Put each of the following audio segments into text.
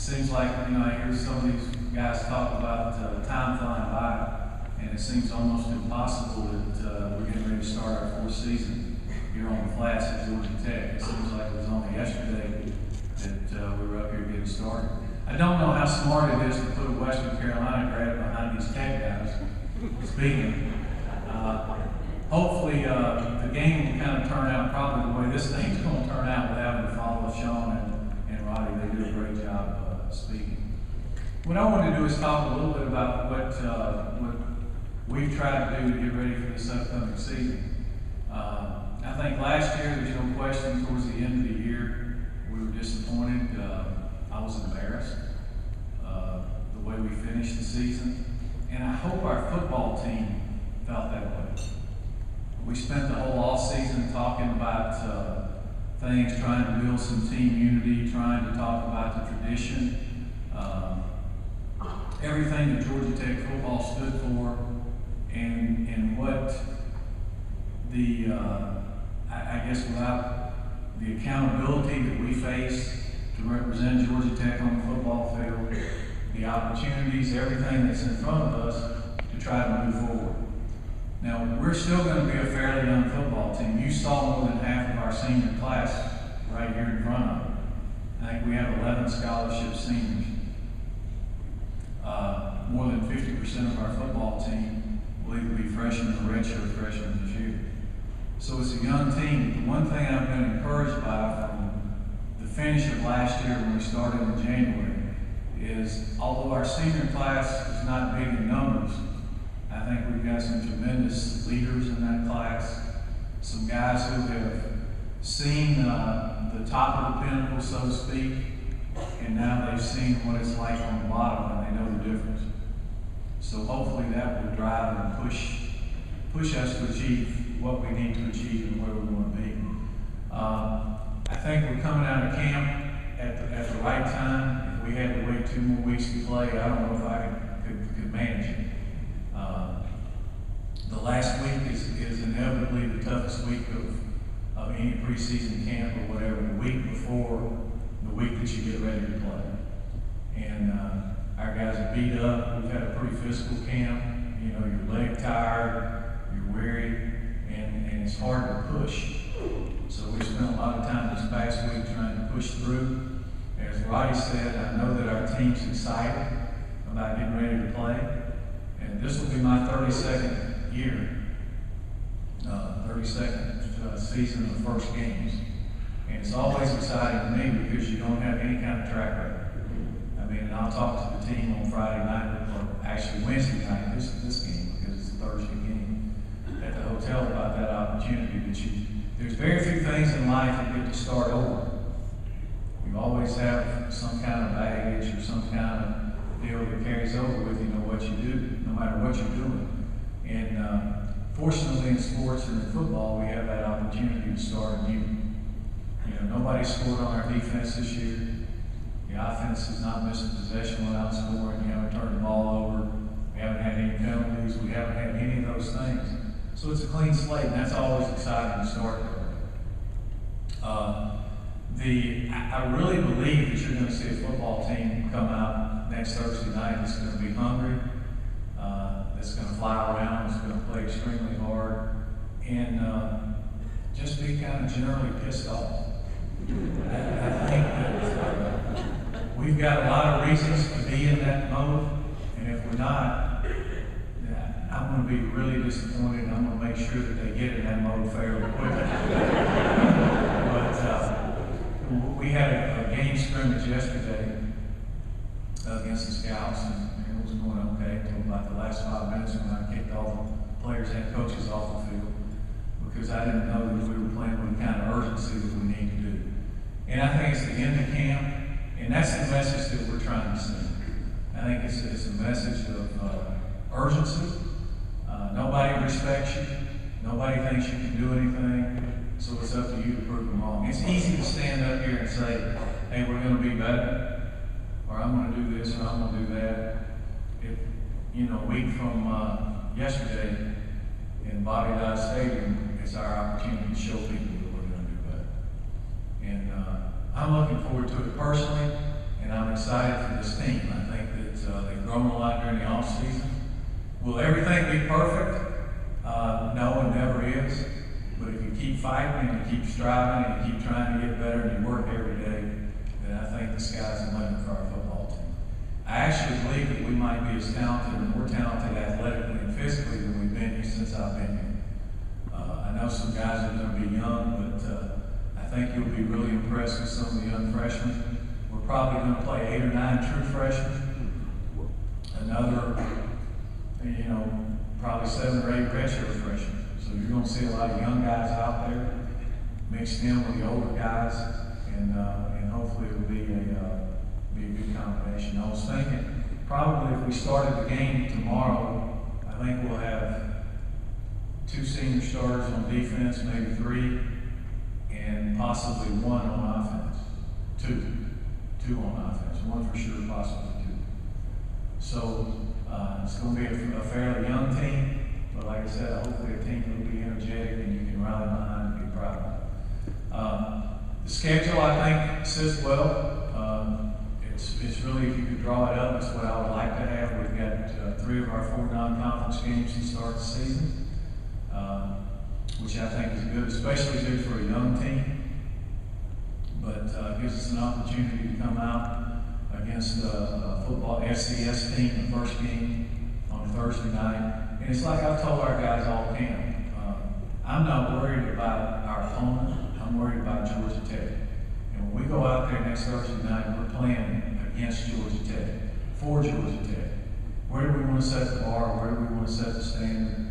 seems like, I hear some of these guys talk about time flying by, and it seems almost impossible that we're getting ready to start our fourth season here on the flats at Georgia Tech. It seems like it was only yesterday that we were up here getting started. I don't know how smart it is to put a Western Carolina grad behind these Tech guys speaking. Hopefully the game will kind of turn out probably the way this thing's going to turn out with having to follow Sean and Roddy. They do a great job speaking. What I want to do is talk a little bit about what we've tried to do to get ready for this upcoming season. I think last year, there's no question, towards the end of the year, we were disappointed. I was embarrassed the way we finished the season. And I hope our football team felt that way. We spent the whole off season talking about things, trying to build some team unity, trying to talk about the tradition, everything that Georgia Tech football stood for, and what the, I guess without the accountability that we face to represent Georgia Tech on the football field, the opportunities, everything that's in front of us to try to move forward. Now, we're still going to be a fairly young football team. You saw more than half of our senior class right here in front of you. I think we have 11 scholarship seniors. More than 50% of our football team will either be freshmen or redshirt freshmen this year. So it's a young team. The one thing I've been encouraged by from the finish of last year when we started in January is, although our senior class is not big in numbers, I think we've got some tremendous leaders in that class, some guys who have seen the top of the pinnacle, so to speak, and now they've seen what it's like on the bottom and they know the difference. So hopefully that will drive and push us to achieve what we need to achieve and where we want to be. I think we're coming out of camp at the right time. If we had to wait 2 more weeks to play, I don't know if I could manage it. The last week is inevitably the toughest week of any preseason camp or whatever, the week before the week that you get ready to play. And our guys are beat up. We've had a pretty physical camp. You're leg tired, you're weary, and it's hard to push. So we spent a lot of time this past week trying to push through. As Roddy said, I know that our team's excited about getting ready to play. And this will be my 32nd year, 32nd season of first games. And it's always exciting to me because you don't have any kind of track record. I mean, and I'll talk to the team on Friday night, or actually Wednesday night, this game, because it's a Thursday game, at the hotel about that opportunity that there's very few things in life that get to start over. You always have some kind of baggage or some kind of deal that carries over with what you do, no matter what you're doing. And fortunately in sports and in football, we have that opportunity to start anew. Nobody scored on our defense this year. The offense has not missed a possession without scoring. We haven't turned the ball over. We haven't had any penalties. We haven't had any of those things. So it's a clean slate, and that's always exciting to start with. I really believe that you're going to see a football team come out next Thursday night that's going to be hungry, that's going to fly around, that's going to play extremely hard, and just be kind of generally pissed off. I think that we've got a lot of reasons to be in that mode, and if we're not, I'm going to be really disappointed, and I'm going to make sure that they get in that mode fairly quickly. But we had a game scrimmage yesterday against the Scouts, and it was going okay until about the last 5 minutes when I kicked all the players and coaches off the field, because I didn't know that we were playing with the kind of urgency that we need to do. And I think it's the end of camp, and that's the message that we're trying to send. I think it's a message of urgency. Nobody respects you. Nobody thinks you can do anything. So it's up to you to prove them wrong. It's easy to stand up here and say, hey, we're going to be better, or I'm going to do this, or I'm going to do that. A week from yesterday in Bobby Dodd Stadium, it's our opportunity to show people that we're going to do better. And I'm looking forward to it personally, and I'm excited for this team. I think that they've grown a lot during the offseason. Will everything be perfect? No, it never is. But if you keep fighting and you keep striving and you keep trying to get better and you work every day, then I think the sky's the limit for our football team. I actually believe that we might be as talented or more talented athletically and physically than we've been here since I've been here. I know some guys are going to be young, but I think you'll be really impressed with some of the young freshmen. We're probably going to play 8 or 9 true freshmen. Another, probably 7 or 8 redshirt freshmen. So you're going to see a lot of young guys out there mixed in with the older guys, and hopefully it'll be a good combination. I was thinking probably if we started the game tomorrow, I think we'll have 2 senior starters on defense, maybe 3, and possibly 1 on offense. 2 on offense, 1 for sure, possibly 2. So it's going to be a fairly young team. But like I said, hopefully a team that will be energetic and you can rally behind and be proud of. The schedule, I think, sits well. It's really, if you could draw it up, it's what I would like to have. We've got 3 of our 4 non-conference games to start the season, which I think is good, especially good for a young team. But it gives us an opportunity to come out against a football FCS team, the first game on Thursday night. And it's like I've told our guys all camp, I'm not worried about our opponent, I'm worried about Georgia Tech. And when we go out there next Thursday night, we're playing against Georgia Tech, for Georgia Tech. Where do we want to set the bar? Where do we want to set the standard?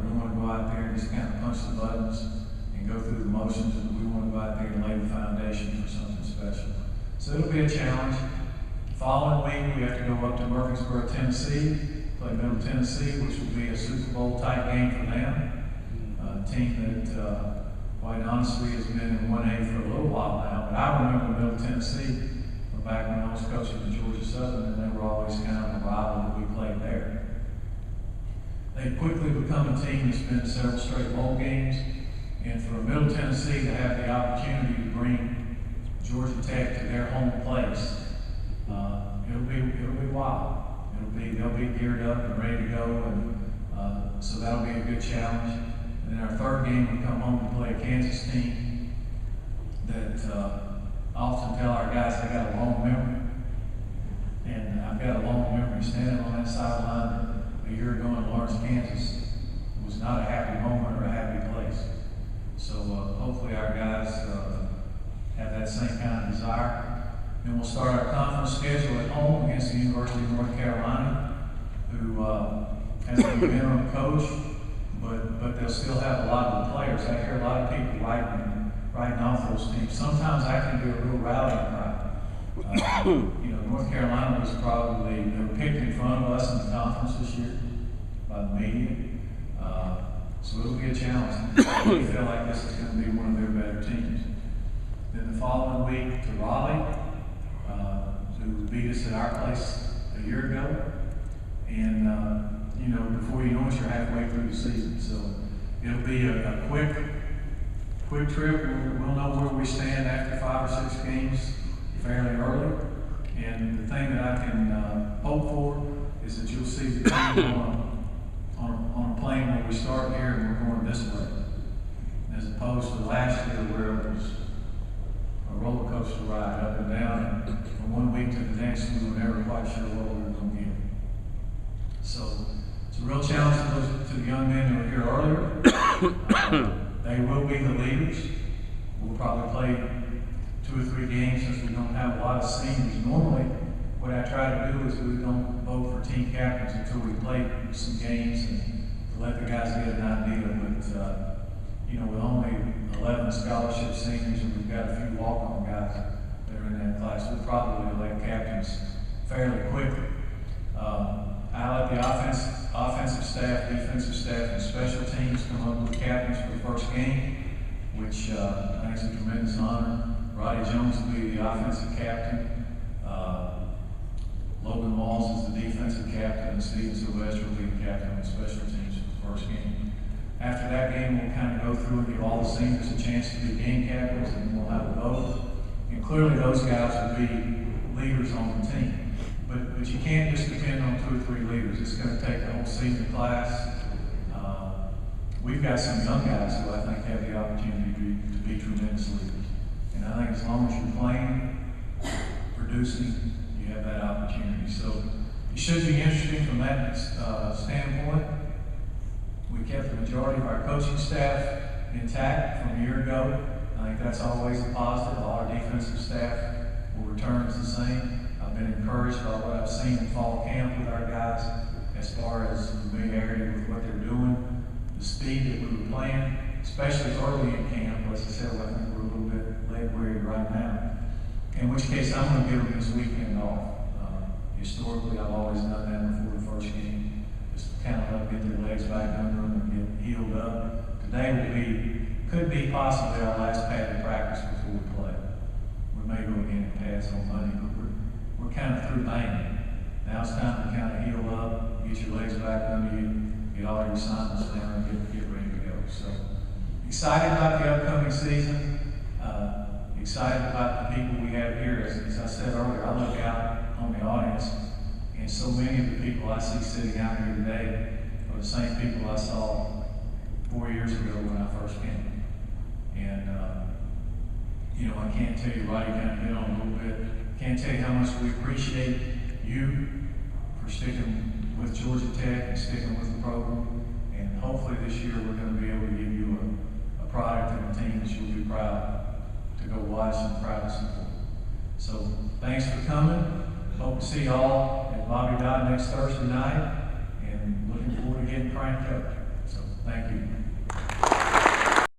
We want to go out there and just kind of punch the buttons and go through the motions, and we want to go out there and lay the foundation for something special. So it'll be a challenge. The following week, we have to go up to Murfreesboro, Tennessee, play Middle Tennessee, which will be a Super Bowl type game for them. A team that, quite honestly, has been in 1A for a little while now. But I remember Middle Tennessee from back when I was coaching at Georgia Southern, and they were always kind of a rival that we played there. They quickly become a team that's been to several straight bowl games, and for Middle Tennessee to have the opportunity to bring Georgia Tech to their home place, it'll be wild. They'll be geared up and ready to go, and so that'll be a good challenge. And then our third game, we come home and play a Kansas team that I often tell our guys they got a long memory, and I've got a long memory. Standing on that sideline a year ago in Lawrence, Kansas, was not a happy moment or a happy place. So hopefully our guys have that same kind of desire. Then we'll start our conference schedule at home against the University of North Carolina, who has an interim coach, but they'll still have a lot of the players. I hear a lot of people writing off those teams. Sometimes that can be a real rallying cry. North Carolina was probably, they were picked in front of us in the conference this year by the media. So it'll be a challenge. We feel like this is going to be one of their better teams. Then the following week to Raleigh, who beat us at our place a year ago. And, before you know it, you're halfway through the season. So it'll be a quick trip. We'll know where we stand after 5 or 6 games fairly early. And the thing that I can hope for is that you'll see the team on a plane where we start here and we're going this way, as opposed to last year where it was a roller coaster ride up and down, and from one week to the next we were never quite sure what we were going to get. So it's a real challenge to the young men who were here earlier. They will be the leaders. We'll probably play 2 or 3 games since we don't have a lot of seniors. Normally, what I try to do is we don't vote for team captains until we play some games and to let the guys get an idea. But with only 11 scholarship seniors and we've got a few walk-on guys that are in that class, we'll probably elect captains fairly quickly. I let the offensive staff, defensive staff, and special teams come up with captains for the first game, which I think is a tremendous honor. Roddy Jones will be the offensive captain. Logan Walls is the defensive captain, and Steven Sylvester will be the captain of the special teams for the first game. After that game, we'll kind of go through and give all the seniors a chance to be game captains, and we'll have a vote. And clearly those guys will be leaders on the team. But you can't just depend on 2 or 3 leaders. It's going to take the whole senior class. We've got some young guys who I think have the opportunity to be tremendous leaders. And I think as long as you're playing, producing, you have that opportunity. So it should be interesting from that standpoint. We kept the majority of our coaching staff intact from a year ago. I think that's always a positive. All our defensive staff will return as the same. I've been encouraged by what I've seen in fall camp with our guys as far as familiarity with what they're doing, the speed that we were playing, especially early in camp. As I said, I think we're a little bit leg weary right now. In which case, I'm going to give them this weekend off. Historically, I've always done that before the first game, just to kind of let them get their legs back under them and get healed up. Today could be possibly our last padded practice before we play. We may go again and pads on Monday, but we're kind of through banging. Now it's time to kind of heal up, get your legs back under you, get all your assignments down, and get ready to go. So excited about the upcoming season. Excited about the people we have here. As I said earlier, I look out on the audience, and so many of the people I see sitting out here today are the same people I saw 4 years ago when I first came. And I can't tell you, Roddy kind of hit on a little bit. Can't tell you how much we appreciate you for sticking with Georgia Tech and sticking with the program. And hopefully this year we're going to be able to give you a product and a team that you'll be proud to go watch and proud to support. So thanks for coming. Hope to see y'all at Bobby Dodd next Thursday night, and looking forward to getting cranked up. So thank you.